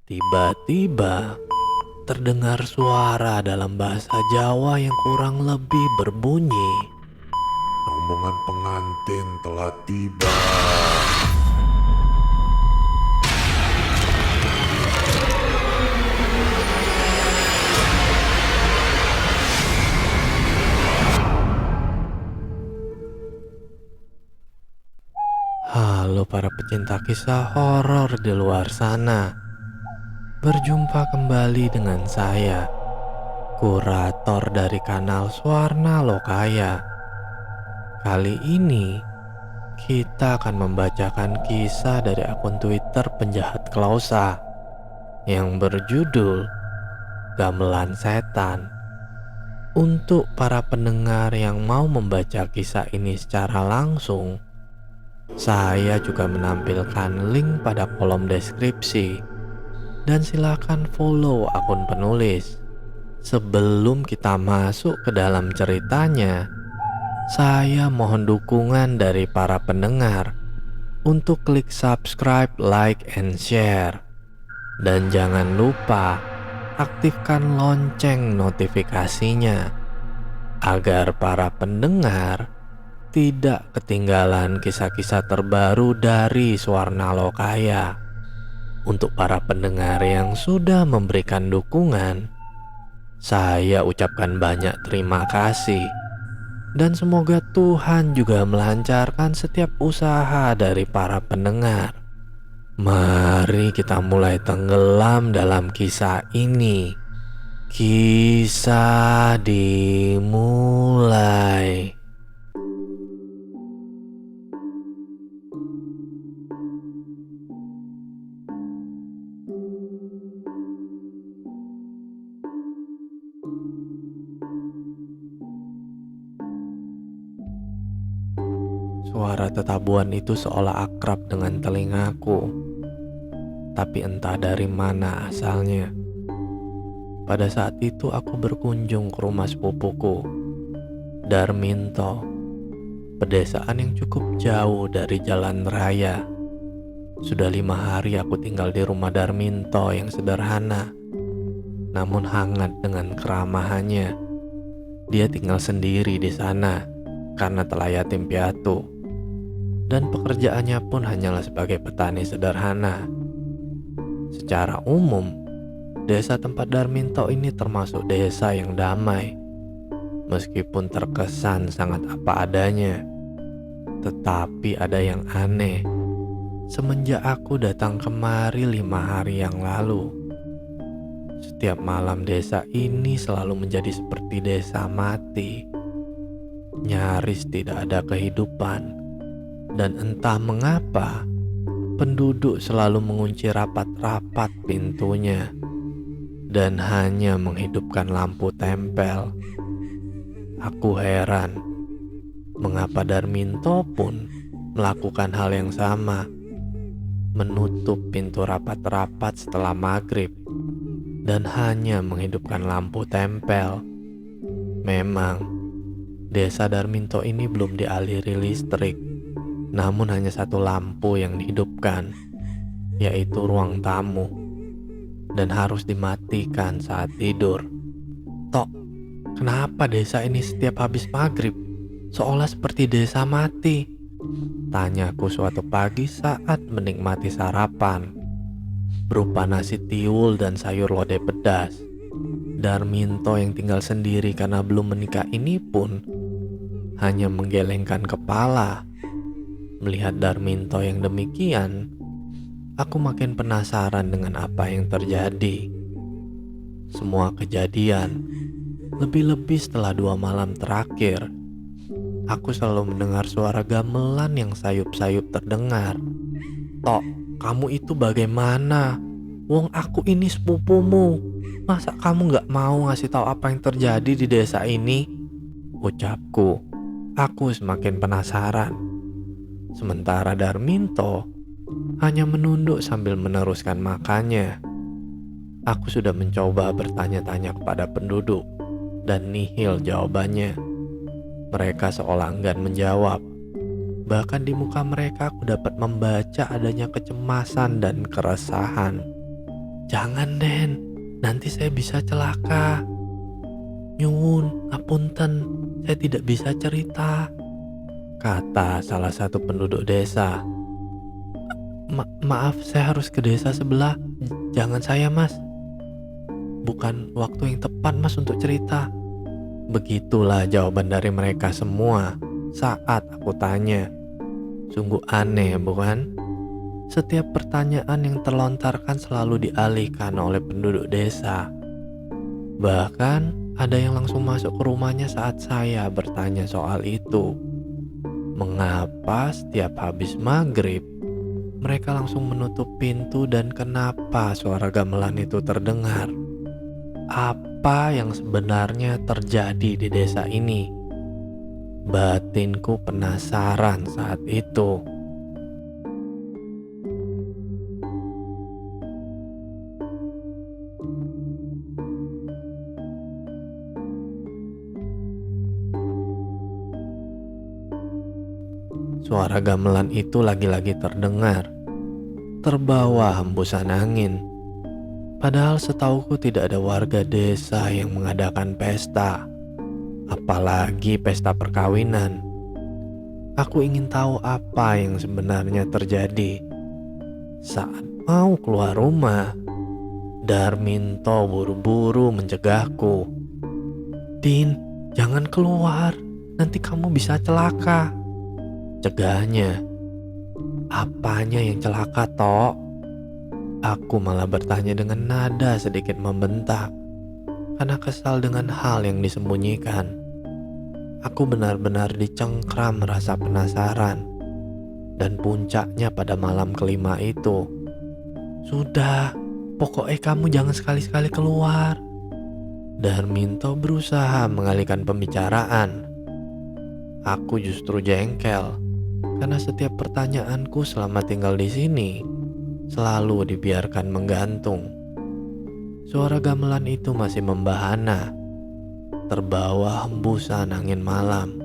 Tiba-tiba terdengar suara dalam bahasa Jawa yang kurang lebih berbunyi, Rombongan pengantin telah tiba. "Halo para pecinta kisah horor di luar sana. Berjumpa kembali dengan saya, kurator dari kanal Swarna Lokaya. Kali ini kita akan membacakan kisah dari akun Twitter penjahat Klausa yang berjudul Gamelan Setan. Untuk para pendengar yang mau membaca kisah ini secara langsung, saya juga menampilkan link pada kolom deskripsi dan silakan follow akun penulis. Sebelum kita masuk ke dalam ceritanya, saya mohon dukungan dari para pendengar untuk klik subscribe, like, and share. Dan jangan lupa aktifkan lonceng notifikasinya agar para pendengar tidak ketinggalan kisah-kisah terbaru dari Swarna Lokaya. Untuk para pendengar yang sudah memberikan dukungan, saya ucapkan banyak terima kasih. Dan semoga Tuhan juga melancarkan setiap usaha dari para pendengar. Mari kita mulai tenggelam dalam kisah ini. Kisah dimulai. Suara tetabuhan itu seolah akrab dengan telingaku, tapi entah dari mana asalnya. Pada saat itu aku berkunjung ke rumah sepupuku, Darminto, pedesaan yang cukup jauh dari jalan raya. Sudah 5 hari aku tinggal di rumah Darminto yang sederhana, namun hangat dengan keramahannya. Dia tinggal sendiri di sana karena telah yatim piatu, dan pekerjaannya pun hanyalah sebagai petani sederhana. Secara umum, desa tempat Darminto ini termasuk desa yang damai. Meskipun terkesan sangat apa adanya, tetapi ada yang aneh. Semenjak aku datang kemari 5 hari yang lalu, setiap malam desa ini selalu menjadi seperti desa mati. Nyaris tidak ada kehidupan. Dan entah mengapa, penduduk selalu mengunci rapat-rapat pintunya dan hanya menghidupkan lampu tempel. Aku heran, mengapa Darminto pun melakukan hal yang sama, menutup pintu rapat-rapat setelah maghrib dan hanya menghidupkan lampu tempel. Memang, desa Darminto ini belum dialiri listrik, namun hanya satu lampu yang dihidupkan, yaitu ruang tamu, dan harus dimatikan saat tidur. Tok, kenapa desa ini setiap habis maghrib seolah seperti desa mati? Tanyaku suatu pagi saat menikmati sarapan berupa nasi tiwul dan sayur lodeh pedas. Darminto yang tinggal sendiri karena belum menikah ini pun hanya menggelengkan kepala. Melihat Darminto yang demikian, aku makin penasaran dengan apa yang terjadi. Semua kejadian, lebih-lebih setelah 2 malam terakhir, aku selalu mendengar suara gamelan yang sayup-sayup terdengar. "Tok, kamu itu bagaimana? Wong aku ini sepupumu. Masa kamu gak mau ngasih tahu apa yang terjadi di desa ini?" ucapku. Aku semakin penasaran. Sementara Darminto hanya menunduk sambil meneruskan makannya. Aku sudah mencoba bertanya-tanya kepada penduduk dan nihil jawabannya. Mereka seolah enggan menjawab. Bahkan di muka mereka aku dapat membaca adanya kecemasan dan keresahan. Jangan Den, nanti saya bisa celaka. Nyuwun, ngapunten, saya tidak bisa cerita, kata salah satu penduduk desa. Maaf, saya harus ke desa sebelah. Jangan saya mas. Bukan waktu yang tepat mas untuk cerita. Begitulah jawaban dari mereka semua saat aku tanya. Sungguh aneh bukan? Setiap pertanyaan yang terlontarkan selalu dialihkan oleh penduduk desa. Bahkan ada yang langsung masuk ke rumahnya saat saya bertanya soal itu. Mengapa setiap habis maghrib mereka langsung menutup pintu dan kenapa suara gamelan itu terdengar? Apa yang sebenarnya terjadi di desa ini? Batinku penasaran saat itu. Suara gamelan itu lagi-lagi terdengar, terbawa hembusan angin. Padahal setauku tidak ada warga desa yang mengadakan pesta, apalagi pesta perkawinan. Aku ingin tahu apa yang sebenarnya terjadi. Saat mau keluar rumah, Darminto buru-buru mencegahku. Din, jangan keluar, nanti kamu bisa celaka, cegahnya. Apanya yang celaka, Tok? Aku malah bertanya dengan nada sedikit membentak karena kesal dengan hal yang disembunyikan. Aku benar-benar dicengkram rasa penasaran. Dan puncaknya pada malam kelima itu. Sudah, pokoknya kamu jangan sekali-sekali keluar. Darminto berusaha mengalihkan pembicaraan. Aku justru jengkel karena setiap pertanyaanku selama tinggal di sini selalu dibiarkan menggantung. Suara gamelan itu masih membahana, terbawa hembusan angin malam.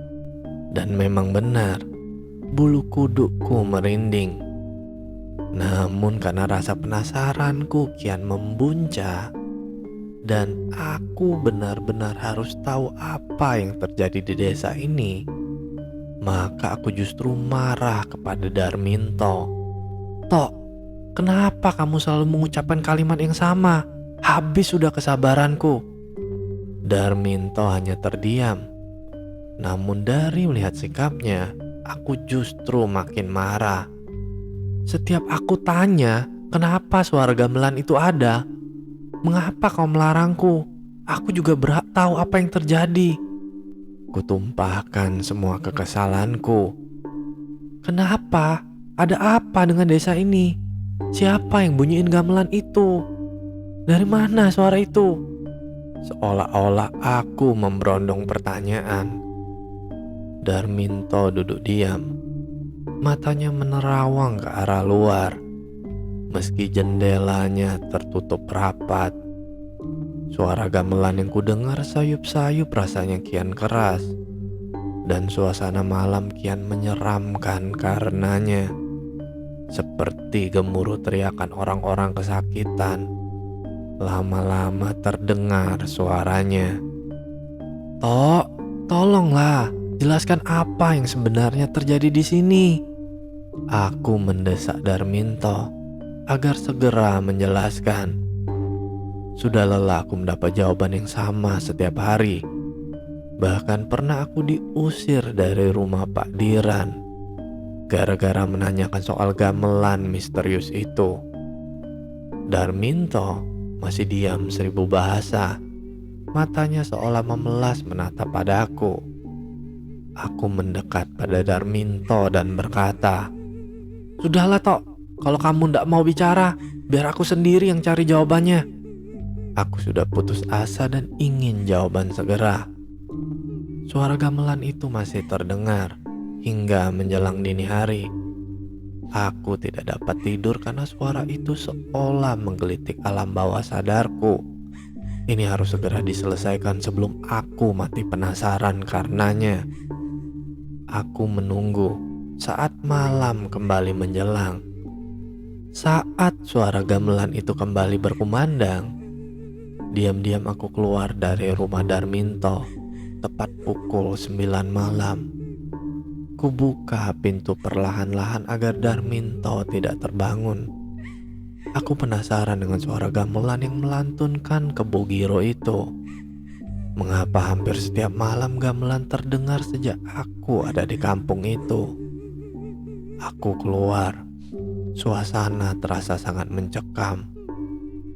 Dan memang benar, bulu kudukku merinding. Namun karena rasa penasaranku kian membuncah dan aku benar-benar harus tahu apa yang terjadi di desa ini, maka aku justru marah kepada Darminto. Tok, kenapa kamu selalu mengucapkan kalimat yang sama? Habis sudah kesabaranku. Darminto hanya terdiam. Namun dari melihat sikapnya, aku justru makin marah. Setiap aku tanya, kenapa suara gamelan itu ada? Mengapa kau melarangku? Aku juga berhak tahu apa yang terjadi. Kutumpahkan semua kekesalanku. Kenapa? Ada apa dengan desa ini? Siapa yang bunyiin gamelan itu? Dari mana suara itu? Seolah-olah aku memberondong pertanyaan. Darminto duduk diam. Matanya menerawang ke arah luar. Meski jendelanya tertutup rapat. Suara gamelan yang kudengar sayup-sayup rasanya kian keras. Dan suasana malam kian menyeramkan karenanya. Seperti gemuruh teriakan orang-orang kesakitan. Lama-lama terdengar suaranya. Tok, tolonglah, jelaskan apa yang sebenarnya terjadi di sini. Aku mendesak Darminto agar segera menjelaskan. Sudah lelah aku mendapat jawaban yang sama setiap hari. Bahkan pernah aku diusir dari rumah Pak Diran gara-gara menanyakan soal gamelan misterius itu. Darminto masih diam seribu bahasa. Matanya seolah memelas menatap padaku. Aku mendekat pada Darminto dan berkata, "Sudahlah Tok, kalau kamu ndak mau bicara, biar aku sendiri yang cari jawabannya." Aku sudah putus asa dan ingin jawaban segera. Suara gamelan itu masih terdengar hingga menjelang dini hari. Aku tidak dapat tidur karena suara itu seolah menggelitik alam bawah sadarku. Ini harus segera diselesaikan sebelum aku mati penasaran karenanya. Aku menunggu saat malam kembali menjelang. Saat suara gamelan itu kembali berkumandang, diam-diam aku keluar dari rumah Darminto tepat pukul 9 malam. Kubuka pintu perlahan-lahan agar Darminto tidak terbangun. Aku penasaran dengan suara gamelan yang melantunkan Kebo Giro itu. Mengapa hampir setiap malam gamelan terdengar sejak aku ada di kampung itu? Aku keluar. Suasana terasa sangat mencekam.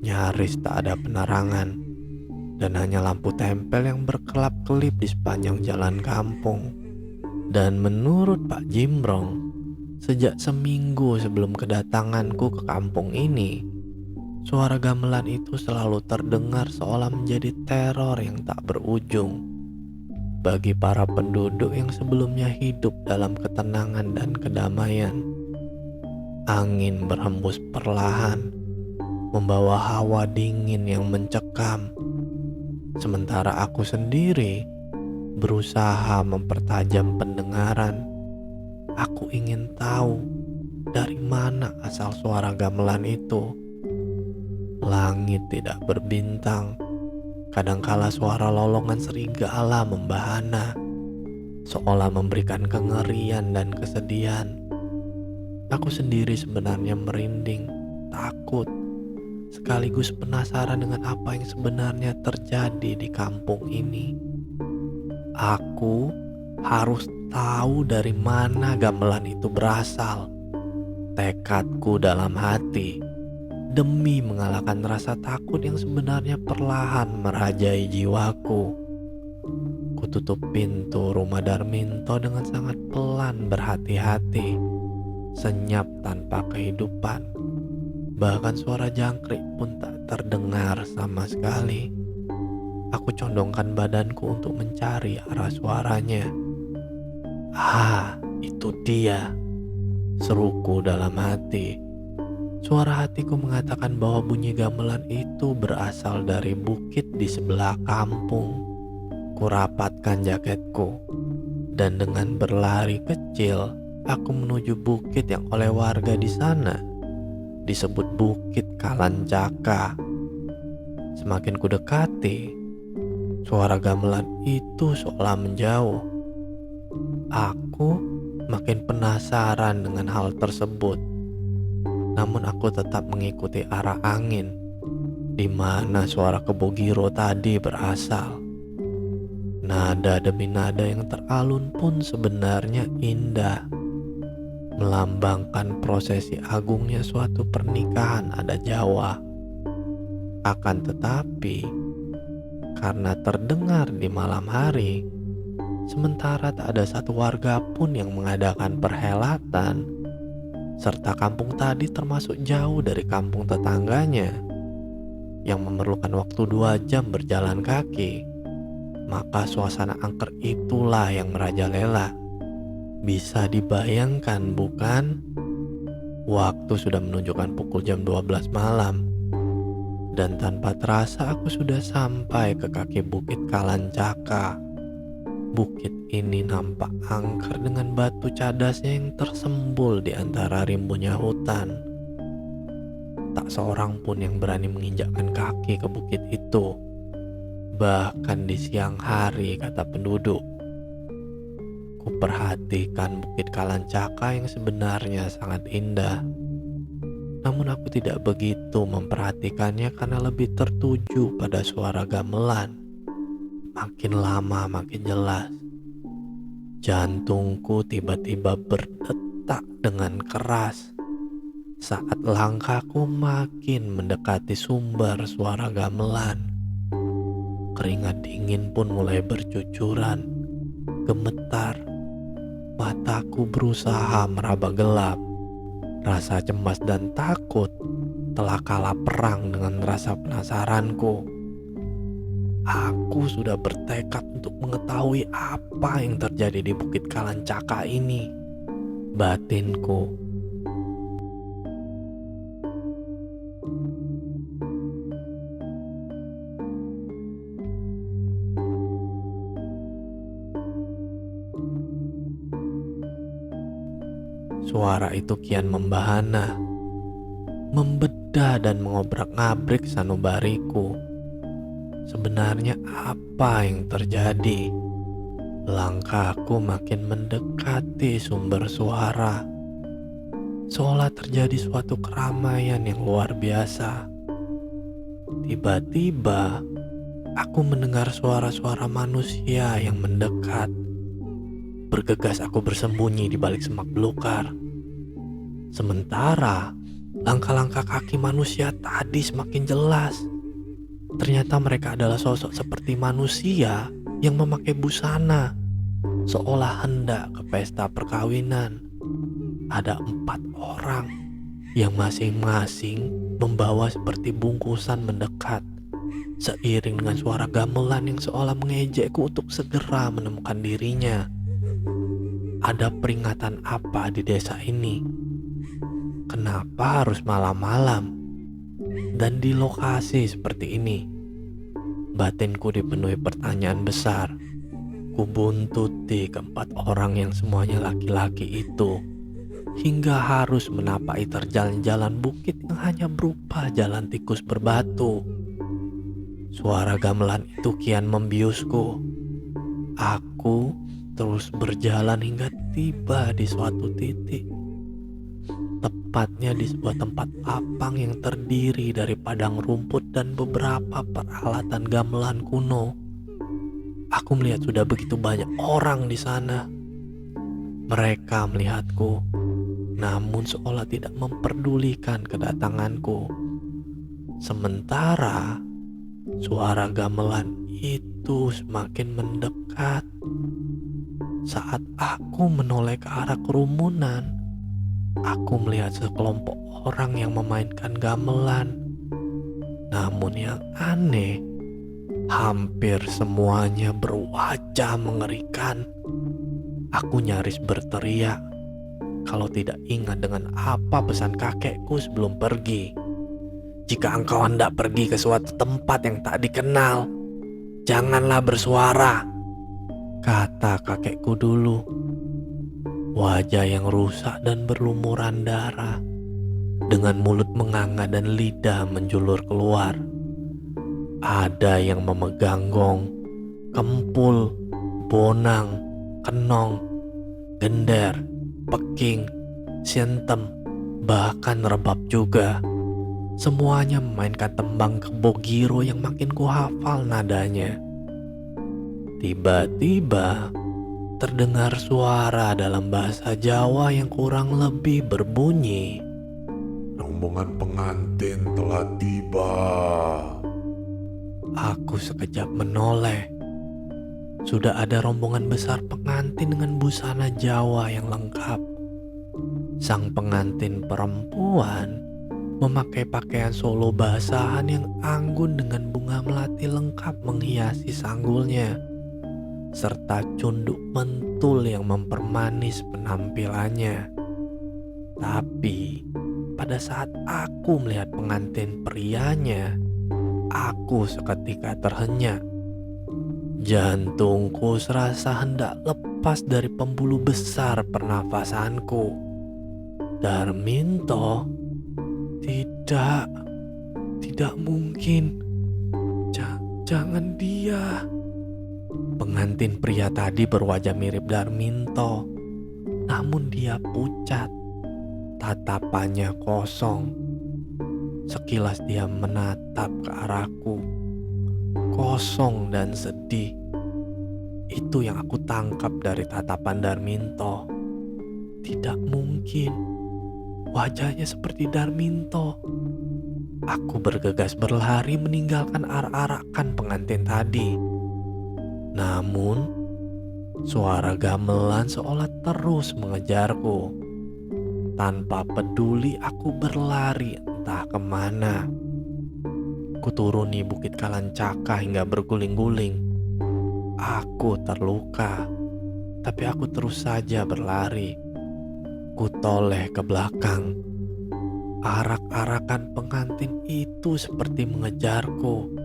Nyaris tak ada penerangan. Dan hanya lampu tempel yang berkelap-kelip di sepanjang jalan kampung. Dan menurut Pak Jimbrong, sejak seminggu sebelum kedatanganku ke kampung ini, suara gamelan itu selalu terdengar seolah menjadi teror yang tak berujung bagi para penduduk yang sebelumnya hidup dalam ketenangan dan kedamaian. Angin berhembus perlahan, membawa hawa dingin yang mencekam. Sementara aku sendiri berusaha mempertajam pendengaran. Aku ingin tahu dari mana asal suara gamelan itu. Langit tidak berbintang. Kadangkala suara lolongan serigala membahana, seolah memberikan kengerian dan kesedihan. Aku sendiri sebenarnya merinding, takut, sekaligus penasaran dengan apa yang sebenarnya terjadi di kampung ini. Aku harus tahu dari mana gamelan itu berasal. Tekadku dalam hati, demi mengalahkan rasa takut yang sebenarnya perlahan merajai jiwaku. Kututup pintu rumah Darminto dengan sangat pelan berhati-hati, senyap tanpa kehidupan. Bahkan suara jangkrik pun tak terdengar sama sekali. Aku condongkan badanku untuk mencari arah suaranya. Ah, itu dia, seruku dalam hati. Suara hatiku mengatakan bahwa bunyi gamelan itu berasal dari bukit di sebelah kampung. Kurapatkan jaketku, dan dengan berlari kecil, aku menuju bukit yang oleh warga di sana disebut Bukit Kalancaka. Semakin kudekati, suara gamelan itu seolah menjauh. Aku makin penasaran dengan hal tersebut. Namun aku tetap mengikuti arah angin di mana suara Kebo Giro tadi berasal. Nada demi nada yang teralun pun sebenarnya indah, melambangkan prosesi agungnya suatu pernikahan adat Jawa. Akan tetapi, karena terdengar di malam hari, sementara tak ada satu warga pun yang mengadakan perhelatan, serta kampung tadi termasuk jauh dari kampung tetangganya yang memerlukan waktu 2 jam berjalan kaki, maka suasana angker itulah yang merajalela. Bisa dibayangkan bukan? Waktu sudah menunjukkan pukul jam 12 malam, dan tanpa terasa aku sudah sampai ke kaki Bukit Kalancaka. Bukit ini nampak angker dengan batu cadasnya yang tersembul di antara rimbunnya hutan. Tak seorang pun yang berani menginjakkan kaki ke bukit itu, bahkan di siang hari, kata penduduk. Kuperhatikan Bukit Kalancaka yang sebenarnya sangat indah. Namun aku tidak begitu memperhatikannya karena lebih tertuju pada suara gamelan. Makin lama makin jelas. Jantungku tiba-tiba berdetak dengan keras saat langkahku makin mendekati sumber suara gamelan. Keringat dingin pun mulai bercucuran, gemetar. Mataku berusaha meraba gelap. Rasa cemas dan takut telah kalah perang dengan rasa penasaranku. Aku sudah bertekad untuk mengetahui apa yang terjadi di Bukit Kalancaka ini, batinku. Suara itu kian membahana, membedah dan mengobrak-ngabrik sanubariku. Sebenarnya apa yang terjadi? Langkahku makin mendekati sumber suara, seolah terjadi suatu keramaian yang luar biasa. Tiba-tiba, aku mendengar suara-suara manusia yang mendekat. Bergegas aku bersembunyi di balik semak belukar. Sementara, langkah-langkah kaki manusia tadi semakin jelas. Ternyata mereka adalah sosok seperti manusia yang memakai busana, seolah hendak ke pesta perkawinan. Ada 4 orang yang masing-masing membawa seperti bungkusan mendekat, seiring dengan suara gamelan yang seolah mengejekku untuk segera menemukan dirinya. Ada peringatan apa di desa ini? Kenapa harus malam-malam dan di lokasi seperti ini? Batinku dipenuhi pertanyaan besar. Kubuntuti keempat orang yang semuanya laki-laki itu, hingga harus menapaki terjalan jalan bukit yang hanya berupa jalan tikus berbatu. Suara gamelan itu kian membiusku. Aku terus berjalan hingga tiba di suatu titik, tepatnya di sebuah tempat lapang yang terdiri dari padang rumput dan beberapa peralatan gamelan kuno. Aku melihat sudah begitu banyak orang di sana. Mereka melihatku, namun seolah tidak memperdulikan kedatanganku. Sementara suara gamelan itu semakin mendekat. Saat aku menoleh ke arah kerumunan, aku melihat sekelompok orang yang memainkan gamelan. Namun yang aneh, hampir semuanya berwajah mengerikan. Aku nyaris berteriak kalau tidak ingat dengan apa pesan kakekku sebelum pergi. Jika engkau hendak pergi ke suatu tempat yang tak dikenal, janganlah bersuara, kata kakekku dulu. Wajah yang rusak dan berlumuran darah, dengan mulut menganga dan lidah menjulur keluar. Ada yang memegang gong, kempul, bonang, kenong, gender, peking, sientem, bahkan rebab juga. Semuanya memainkan tembang kebogiro yang makin kuhafal nadanya. Tiba-tiba terdengar suara dalam bahasa Jawa yang kurang lebih berbunyi, Rombongan pengantin telah tiba. Aku sekejap menoleh. Sudah ada rombongan besar pengantin dengan busana Jawa yang lengkap. Sang pengantin perempuan memakai pakaian solo basahan yang anggun dengan bunga melati lengkap menghiasi sanggulnya, serta cunduk mentul yang mempermanis penampilannya. Tapi pada saat aku melihat pengantin prianya, aku seketika terhenyak. Jantungku serasa hendak lepas dari pembuluh besar pernafasanku. Darminto, tidak mungkin. Jangan dia. Pengantin pria tadi berwajah mirip Darminto, namun dia pucat. Tatapannya kosong. Sekilas dia menatap ke arahku, kosong dan sedih. Itu yang aku tangkap dari tatapan Darminto. Tidak mungkin, wajahnya seperti Darminto. Aku bergegas berlari meninggalkan arak-arakan pengantin tadi. Namun, suara gamelan seolah terus mengejarku. Tanpa peduli aku berlari entah kemana. Kuturuni bukit Kalancaka hingga berguling-guling. Aku terluka, tapi aku terus saja berlari. Kutoleh ke belakang. Arak-arakan pengantin itu seperti mengejarku.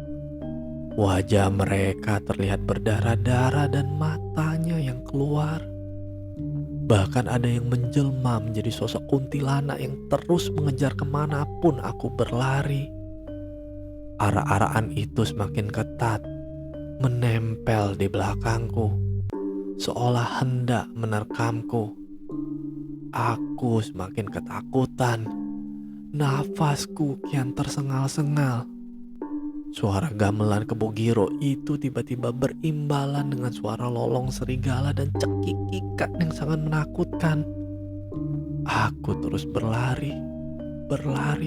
Wajah mereka terlihat berdarah-darah dan matanya yang keluar. Bahkan ada yang menjelma menjadi sosok kuntilanak yang terus mengejar kemanapun aku berlari. Arak-arakan itu semakin ketat, menempel di belakangku, seolah hendak menerkamku. Aku semakin ketakutan, nafasku kian tersengal-sengal. Suara gamelan kebo giro itu tiba-tiba berimbalan dengan suara lolong serigala dan cekik ikan yang sangat menakutkan. Aku terus berlari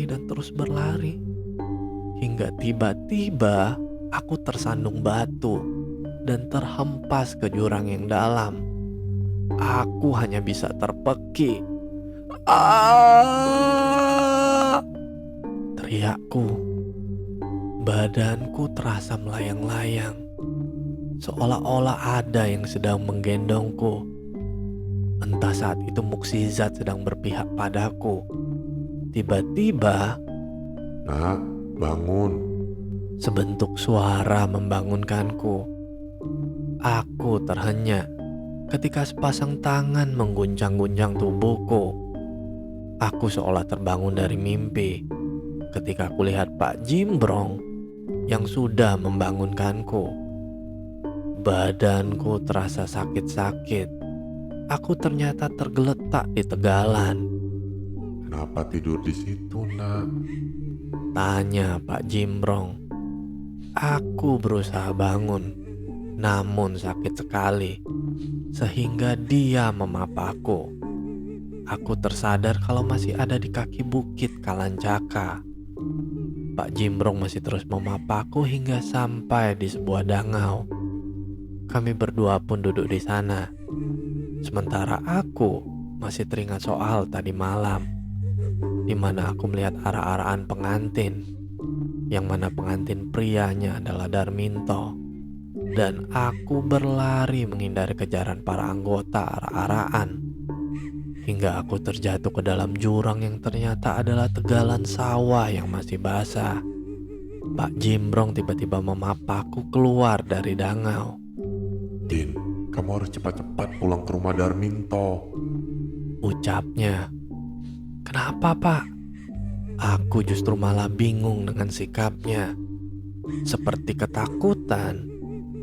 dan terus berlari. Hingga tiba-tiba aku tersandung batu dan terhempas ke jurang yang dalam. Aku hanya bisa terpekik. Ah! Teriakku. Badanku terasa melayang-layang, seolah-olah ada yang sedang menggendongku. Entah saat itu mukjizat sedang berpihak padaku. Tiba-tiba, Nak, bangun. sebentuk suara membangunkanku. Aku terhenyak ketika sepasang tangan mengguncang-guncang tubuhku. Aku seolah terbangun dari mimpi ketika kulihat Pak Jimbrong yang sudah membangunkanku. Badanku terasa sakit-sakit. Aku ternyata tergeletak di tegalan. Kenapa tidur di situ, Nak? Tanya Pak Jimbrong. Aku berusaha bangun, namun sakit sekali, sehingga dia memapaku. Aku tersadar kalau masih ada di kaki bukit Kalancaka. Pak Jimbrong masih terus memapaku hingga sampai di sebuah dangau. Kami berdua pun duduk di sana. Sementara aku masih teringat soal tadi malam, di mana aku melihat arak-arakan pengantin, yang mana pengantin prianya adalah Darminto. Dan aku berlari menghindari kejaran para anggota arak-arakan, hingga aku terjatuh ke dalam jurang yang ternyata adalah tegalan sawah yang masih basah. Pak Jimbrong tiba-tiba memapaku keluar dari dangau. Din, kamu harus cepat-cepat pulang ke rumah Darminto. Ucapnya. Kenapa, Pak? Aku justru malah bingung dengan sikapnya. Seperti ketakutan,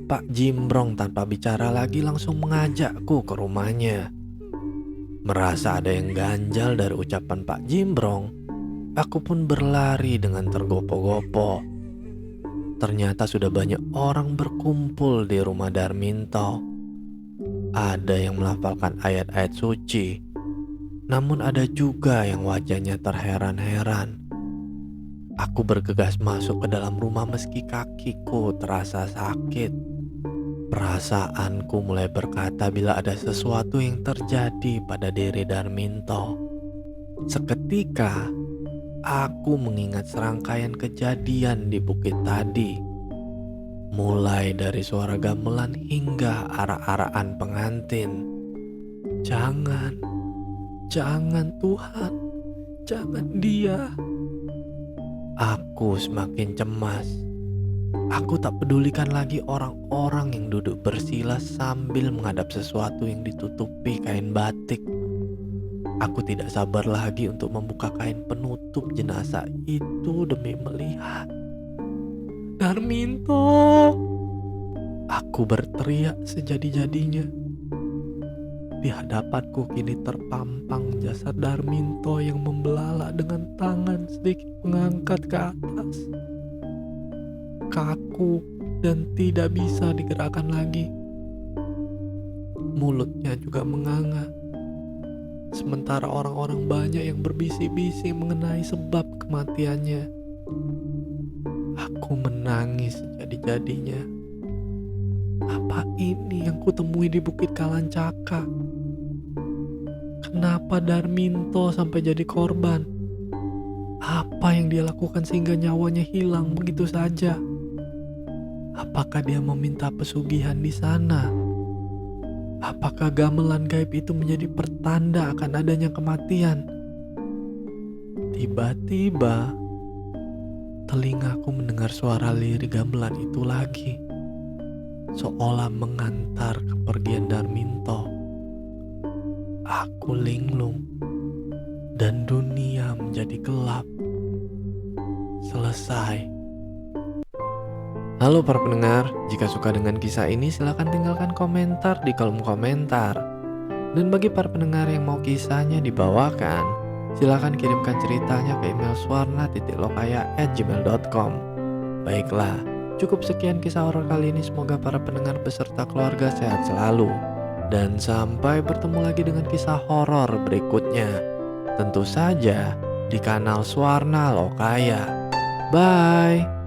Pak Jimbrong tanpa bicara lagi langsung mengajakku ke rumahnya. Merasa ada yang ganjal dari ucapan Pak Jimbrong, aku pun berlari dengan tergopoh-gopoh. Ternyata sudah banyak orang berkumpul di rumah Darminto. Ada yang melafalkan ayat-ayat suci, namun ada juga yang wajahnya terheran-heran. Aku bergegas masuk ke dalam rumah meski kakiku terasa sakit. Perasaanku mulai berkata bila ada sesuatu yang terjadi pada diri Darminto. Seketika, aku mengingat serangkaian kejadian di bukit tadi. Mulai dari suara gamelan hingga arak-arakan pengantin. Jangan Tuhan, jangan dia. Aku semakin cemas. Aku tak pedulikan lagi orang-orang yang duduk bersila sambil menghadap sesuatu yang ditutupi kain batik. Aku tidak sabar lagi untuk membuka kain penutup jenazah itu demi melihat. Darminto! Aku berteriak sejadi-jadinya. Di hadapanku kini terpampang jasad Darminto yang membelalak dengan tangan sedikit mengangkat ke atas. Kaku dan tidak bisa digerakkan lagi. Mulutnya juga menganga. Sementara orang-orang banyak yang berbisik-bisik mengenai sebab kematiannya. Aku menangis sejadi-jadinya. Apa ini yang kutemui di Bukit Kalancaka? Kenapa Darminto sampai jadi korban? Apa yang dia lakukan sehingga nyawanya hilang begitu saja? Apakah dia meminta pesugihan di sana? Apakah gamelan gaib itu menjadi pertanda akan adanya kematian? Tiba-tiba, telingaku mendengar suara lirik gamelan itu lagi, seolah mengantar kepergian Darminto. aku linglung dan dunia menjadi gelap. Selesai. Halo para pendengar, jika suka dengan kisah ini silahkan tinggalkan komentar di kolom komentar. Dan bagi para pendengar yang mau kisahnya dibawakan, silahkan kirimkan ceritanya ke email swarna.lokaya@gmail.com. Baiklah, cukup sekian kisah horor kali ini. Semoga para pendengar beserta keluarga sehat selalu. Dan sampai bertemu lagi dengan kisah horor berikutnya. Tentu saja di kanal Swarna Lokaya. Bye.